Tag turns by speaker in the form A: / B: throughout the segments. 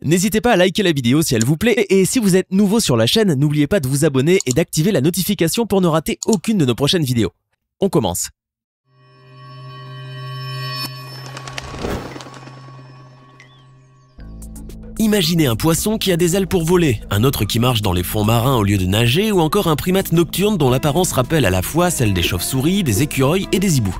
A: N'hésitez pas à liker la vidéo si elle vous plaît et si vous êtes nouveau sur la chaîne, n'oubliez pas de vous abonner et d'activer la notification pour ne rater aucune de nos prochaines vidéos. On commence. Imaginez un poisson qui a des ailes pour voler, un autre qui marche dans les fonds marins au lieu de nager ou encore un primate nocturne dont l'apparence rappelle à la fois celle des chauves-souris, des écureuils et des hiboux.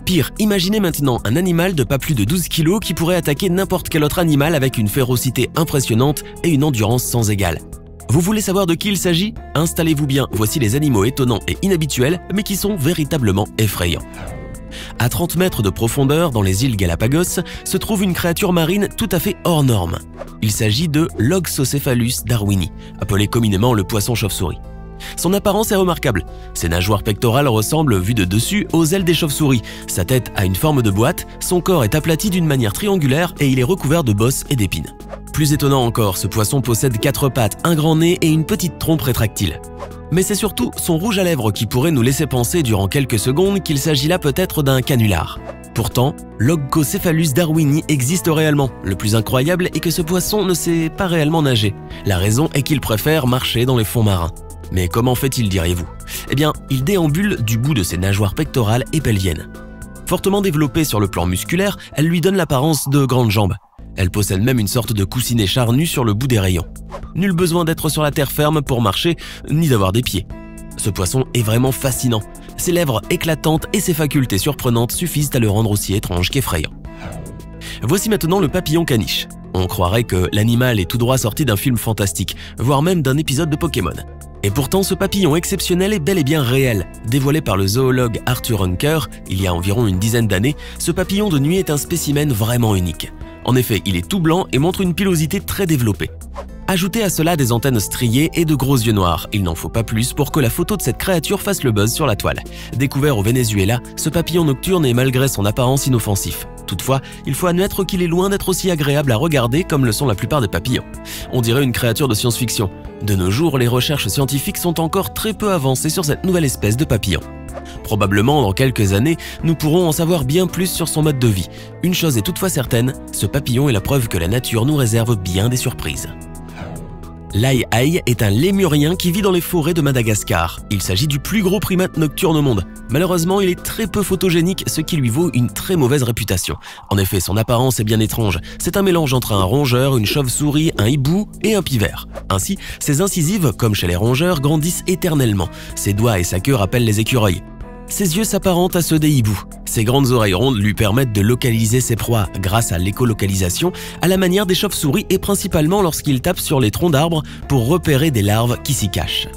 A: Pire, imaginez maintenant un animal de pas plus de 12 kg qui pourrait attaquer n'importe quel autre animal avec une férocité impressionnante et une endurance sans égale. Vous voulez savoir de qui il s'agit? Installez-vous bien, voici les animaux étonnants et inhabituels mais qui sont véritablement effrayants. À 30 mètres de profondeur, dans les îles Galapagos, se trouve une créature marine tout à fait hors norme. Il s'agit de l'Oxocephalus darwini, appelé communément le poisson chauve-souris. Son apparence est remarquable. Ses nageoires pectorales ressemblent, vues de dessus, aux ailes des chauves-souris. Sa tête a une forme de boîte, son corps est aplati d'une manière triangulaire et il est recouvert de bosses et d'épines. Plus étonnant encore, ce poisson possède 4 pattes, un grand nez et une petite trompe rétractile. Mais c'est surtout son rouge à lèvres qui pourrait nous laisser penser durant quelques secondes qu'il s'agit là peut-être d'un canular. Pourtant, l'Oxocephalus darwini existe réellement. Le plus incroyable est que ce poisson ne sait pas réellement nager. La raison est qu'il préfère marcher dans les fonds marins. Mais comment fait-il, diriez-vous? Eh bien, il déambule du bout de ses nageoires pectorales et pelviennes. Fortement développée sur le plan musculaire, elle lui donne l'apparence de grandes jambes. Elle possède même une sorte de coussinet charnu sur le bout des rayons. Nul besoin d'être sur la terre ferme pour marcher, ni d'avoir des pieds. Ce poisson est vraiment fascinant. Ses lèvres éclatantes et ses facultés surprenantes suffisent à le rendre aussi étrange qu'effrayant. Voici maintenant le papillon caniche. On croirait que l'animal est tout droit sorti d'un film fantastique, voire même d'un épisode de Pokémon. Et pourtant, ce papillon exceptionnel est bel et bien réel. Dévoilé par le zoologue Arthur Hunker il y a environ une dizaine d'années, ce papillon de nuit est un spécimen vraiment unique. En effet, il est tout blanc et montre une pilosité très développée. Ajoutez à cela des antennes striées et de gros yeux noirs. Il n'en faut pas plus pour que la photo de cette créature fasse le buzz sur la toile. Découvert au Venezuela, ce papillon nocturne est malgré son apparence inoffensif. Toutefois, il faut admettre qu'il est loin d'être aussi agréable à regarder comme le sont la plupart des papillons. On dirait une créature de science-fiction. De nos jours, les recherches scientifiques sont encore très peu avancées sur cette nouvelle espèce de papillon. Probablement, dans quelques années, nous pourrons en savoir bien plus sur son mode de vie. Une chose est toutefois certaine, ce papillon est la preuve que la nature nous réserve bien des surprises. L'aï-aï est un lémurien qui vit dans les forêts de Madagascar. Il s'agit du plus gros primate nocturne au monde. Malheureusement, il est très peu photogénique, ce qui lui vaut une très mauvaise réputation. En effet, son apparence est bien étrange. C'est un mélange entre un rongeur, une chauve-souris, un hibou et un pivert. Ainsi, ses incisives, comme chez les rongeurs, grandissent éternellement. Ses doigts et sa queue rappellent les écureuils. Ses yeux s'apparentent à ceux des hiboux. Ses grandes oreilles rondes lui permettent de localiser ses proies grâce à l'écolocalisation, à la manière des chauves-souris et principalement lorsqu'il tape sur les troncs d'arbres pour repérer des larves qui s'y cachent.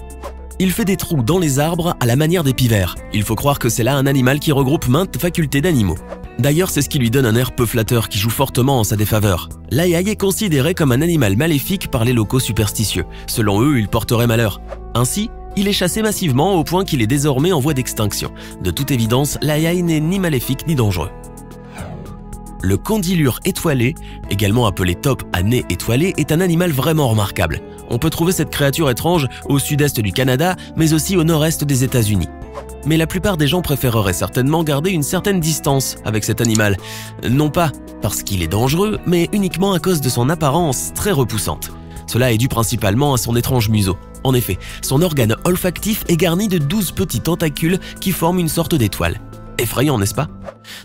A: Il fait des trous dans les arbres à la manière des pivers. Il faut croire que c'est là un animal qui regroupe maintes facultés d'animaux. D'ailleurs, c'est ce qui lui donne un air peu flatteur qui joue fortement en sa défaveur. L'aï-aï est considéré comme un animal maléfique par les locaux superstitieux. Selon eux, il porterait malheur. Ainsi, il est chassé massivement au point qu'il est désormais en voie d'extinction. De toute évidence, l'aï-aï n'est ni maléfique ni dangereux. Le condylure étoilé, également appelé taupe à nez étoilé, est un animal vraiment remarquable. On peut trouver cette créature étrange au sud-est du Canada, mais aussi au nord-est des États-Unis. Mais la plupart des gens préféreraient certainement garder une certaine distance avec cet animal. Non pas parce qu'il est dangereux, mais uniquement à cause de son apparence très repoussante. Cela est dû principalement à son étrange museau. En effet, son organe olfactif est garni de 12 petits tentacules qui forment une sorte d'étoile. Effrayant, n'est-ce pas?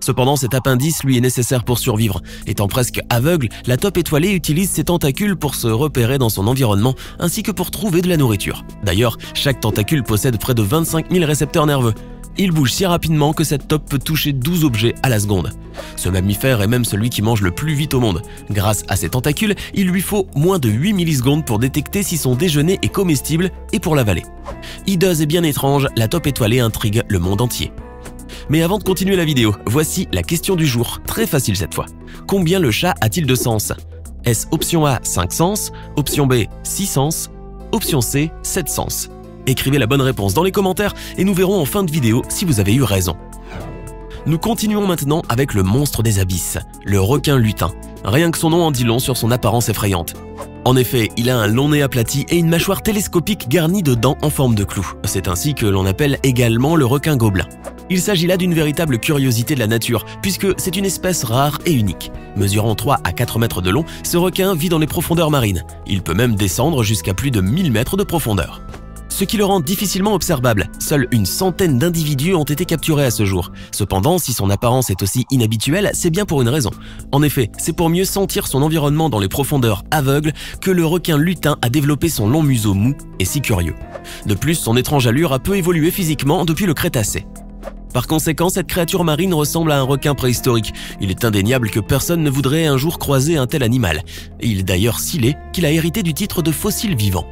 A: Cependant, cet appendice lui est nécessaire pour survivre. Étant presque aveugle, la taupe étoilée utilise ses tentacules pour se repérer dans son environnement ainsi que pour trouver de la nourriture. D'ailleurs, chaque tentacule possède près de 25 000 récepteurs nerveux. Il bouge si rapidement que cette taupe peut toucher 12 objets à la seconde. Ce mammifère est même celui qui mange le plus vite au monde. Grâce à ses tentacules, il lui faut moins de 8 millisecondes pour détecter si son déjeuner est comestible et pour l'avaler. Hideuse et bien étrange, la taupe étoilée intrigue le monde entier. Mais avant de continuer la vidéo, voici la question du jour, très facile cette fois. Combien le chat a-t-il de sens? Est-ce option A 5 sens, option B 6 sens, option C 7 sens? Écrivez la bonne réponse dans les commentaires et nous verrons en fin de vidéo si vous avez eu raison. Nous continuons maintenant avec le monstre des abysses, le requin lutin. Rien que son nom en dit long sur son apparence effrayante. En effet, il a un long nez aplati et une mâchoire télescopique garnie de dents en forme de clou. C'est ainsi que l'on appelle également le requin gobelin. Il s'agit là d'une véritable curiosité de la nature, puisque c'est une espèce rare et unique. Mesurant 3 à 4 mètres de long, ce requin vit dans les profondeurs marines. Il peut même descendre jusqu'à plus de 1000 mètres de profondeur. Ce qui le rend difficilement observable. Seule une centaine d'individus ont été capturés à ce jour. Cependant, si son apparence est aussi inhabituelle, c'est bien pour une raison. En effet, c'est pour mieux sentir son environnement dans les profondeurs aveugles que le requin lutin a développé son long museau mou et si curieux. De plus, son étrange allure a peu évolué physiquement depuis le Crétacé. Par conséquent, cette créature marine ressemble à un requin préhistorique. Il est indéniable que personne ne voudrait un jour croiser un tel animal. Il est d'ailleurs si laid qu'il a hérité du titre de fossile vivant.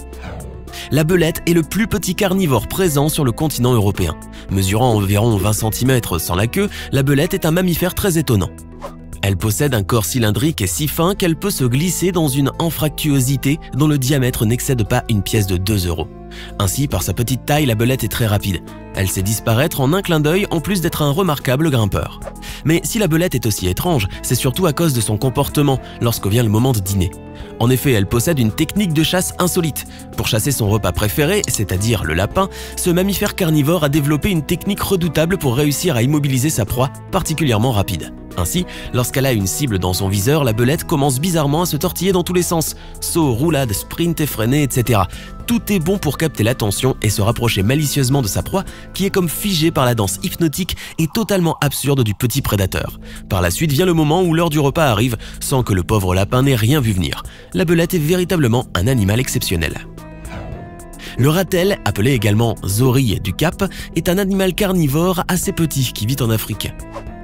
A: La belette est le plus petit carnivore présent sur le continent européen. Mesurant environ 20 cm sans la queue, la belette est un mammifère très étonnant. Elle possède un corps cylindrique et si fin qu'elle peut se glisser dans une anfractuosité dont le diamètre n'excède pas une pièce de 2 €. Ainsi, par sa petite taille, la belette est très rapide. Elle sait disparaître en un clin d'œil en plus d'être un remarquable grimpeur. Mais si la belette est aussi étrange, c'est surtout à cause de son comportement lorsque vient le moment de dîner. En effet, elle possède une technique de chasse insolite. Pour chasser son repas préféré, c'est-à-dire le lapin, ce mammifère carnivore a développé une technique redoutable pour réussir à immobiliser sa proie, particulièrement rapide. Ainsi, lorsqu'elle a une cible dans son viseur, la belette commence bizarrement à se tortiller dans tous les sens. Saut, roulade, sprint effréné, etc. Tout est bon pour capter l'attention et se rapprocher malicieusement de sa proie qui est comme figée par la danse hypnotique et totalement absurde du petit prédateur. Par la suite vient le moment où l'heure du repas arrive sans que le pauvre lapin n'ait rien vu venir. La belette est véritablement un animal exceptionnel. Le ratel, appelé également zorille du Cap, est un animal carnivore assez petit qui vit en Afrique.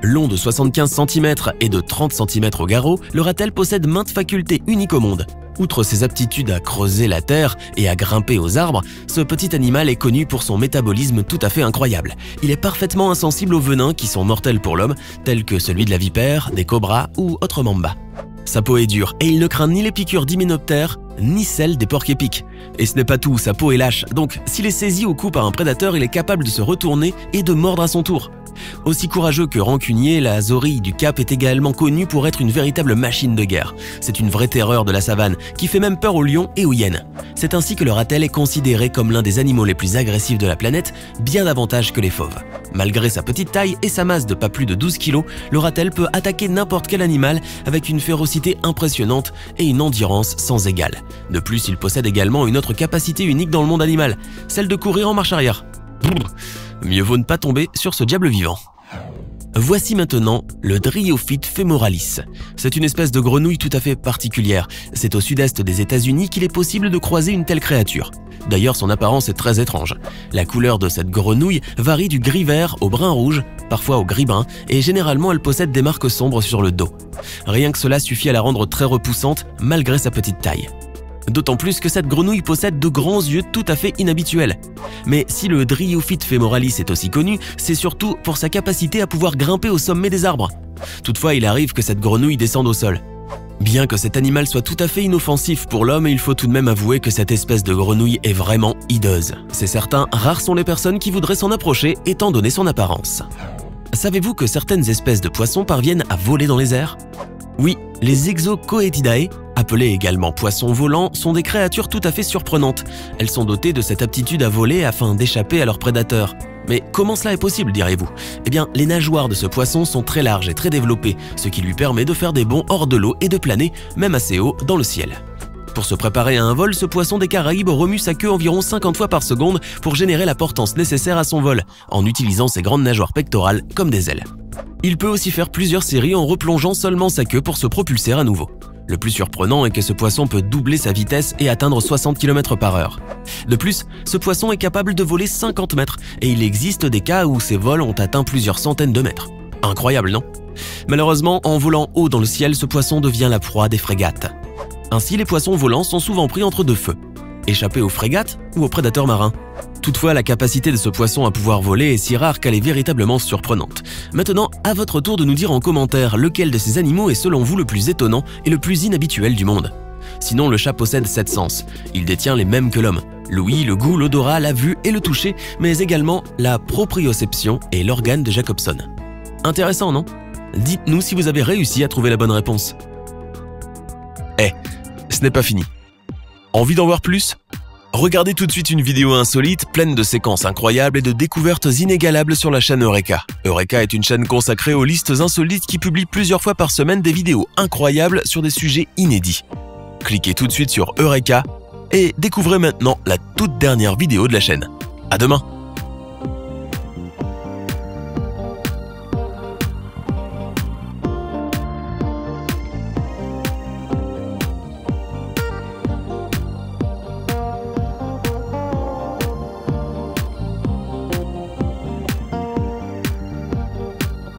A: Long de 75 cm et de 30 cm au garrot, le ratel possède maintes facultés uniques au monde. Outre ses aptitudes à creuser la terre et à grimper aux arbres, ce petit animal est connu pour son métabolisme tout à fait incroyable. Il est parfaitement insensible aux venins qui sont mortels pour l'homme, tels que celui de la vipère, des cobras ou autres mambas. Sa peau est dure et il ne craint ni les piqûres d'hyménoptères, ni celles des porcs-épics. Et ce n'est pas tout, sa peau est lâche, donc s'il est saisi au cou par un prédateur, il est capable de se retourner et de mordre à son tour. Aussi courageux que rancunier, la zorille du Cap est également connue pour être une véritable machine de guerre. C'est une vraie terreur de la savane, qui fait même peur aux lions et aux hyènes. C'est ainsi que le ratel est considéré comme l'un des animaux les plus agressifs de la planète, bien davantage que les fauves. Malgré sa petite taille et sa masse de pas plus de 12 kg, le ratel peut attaquer n'importe quel animal avec une férocité impressionnante et une endurance sans égale. De plus, il possède également une autre capacité unique dans le monde animal, celle de courir en marche arrière. Mieux vaut ne pas tomber sur ce diable vivant. Voici maintenant le Dryophyte femoralis. C'est une espèce de grenouille tout à fait particulière. C'est au sud-est des États-Unis qu'il est possible de croiser une telle créature. D'ailleurs, son apparence est très étrange. La couleur de cette grenouille varie du gris-vert au brun-rouge, parfois au gris-brun, et généralement elle possède des marques sombres sur le dos. Rien que cela suffit à la rendre très repoussante malgré sa petite taille. D'autant plus que cette grenouille possède de grands yeux tout à fait inhabituels. Mais si le Dryophyte femoralis est aussi connu, c'est surtout pour sa capacité à pouvoir grimper au sommet des arbres. Toutefois, il arrive que cette grenouille descende au sol. Bien que cet animal soit tout à fait inoffensif pour l'homme, il faut tout de même avouer que cette espèce de grenouille est vraiment hideuse. C'est certain, rares sont les personnes qui voudraient s'en approcher étant donné son apparence. Savez-vous que certaines espèces de poissons parviennent à voler dans les airs? Oui, les Exocoetidae, appelées également poissons volants, sont des créatures tout à fait surprenantes. Elles sont dotées de cette aptitude à voler afin d'échapper à leurs prédateurs. Mais comment cela est possible, direz-vous? Eh bien, les nageoires de ce poisson sont très larges et très développées, ce qui lui permet de faire des bonds hors de l'eau et de planer, même assez haut, dans le ciel. Pour se préparer à un vol, ce poisson des Caraïbes remue sa queue environ 50 fois par seconde pour générer la portance nécessaire à son vol, en utilisant ses grandes nageoires pectorales comme des ailes. Il peut aussi faire plusieurs séries en replongeant seulement sa queue pour se propulser à nouveau. Le plus surprenant est que ce poisson peut doubler sa vitesse et atteindre 60 km/h. De plus, ce poisson est capable de voler 50 mètres et il existe des cas où ses vols ont atteint plusieurs centaines de mètres. Incroyable, non? Malheureusement, en volant haut dans le ciel, ce poisson devient la proie des frégates. Ainsi, les poissons volants sont souvent pris entre deux feux. Échapper aux frégates ou aux prédateurs marins. Toutefois, la capacité de ce poisson à pouvoir voler est si rare qu'elle est véritablement surprenante. Maintenant, à votre tour de nous dire en commentaire lequel de ces animaux est selon vous le plus étonnant et le plus inhabituel du monde. Sinon, le chat possède 7 sens. Il détient les mêmes que l'homme. L'ouïe, le goût, l'odorat, la vue et le toucher, mais également la proprioception et l'organe de Jacobson. Intéressant, non? Dites-nous si vous avez réussi à trouver la bonne réponse. Ce n'est pas fini. Envie d'en voir plus? Regardez tout de suite une vidéo insolite, pleine de séquences incroyables et de découvertes inégalables sur la chaîne Eureka. Eureka est une chaîne consacrée aux listes insolites qui publie plusieurs fois par semaine des vidéos incroyables sur des sujets inédits. Cliquez tout de suite sur Eureka et découvrez maintenant la toute dernière vidéo de la chaîne. À demain!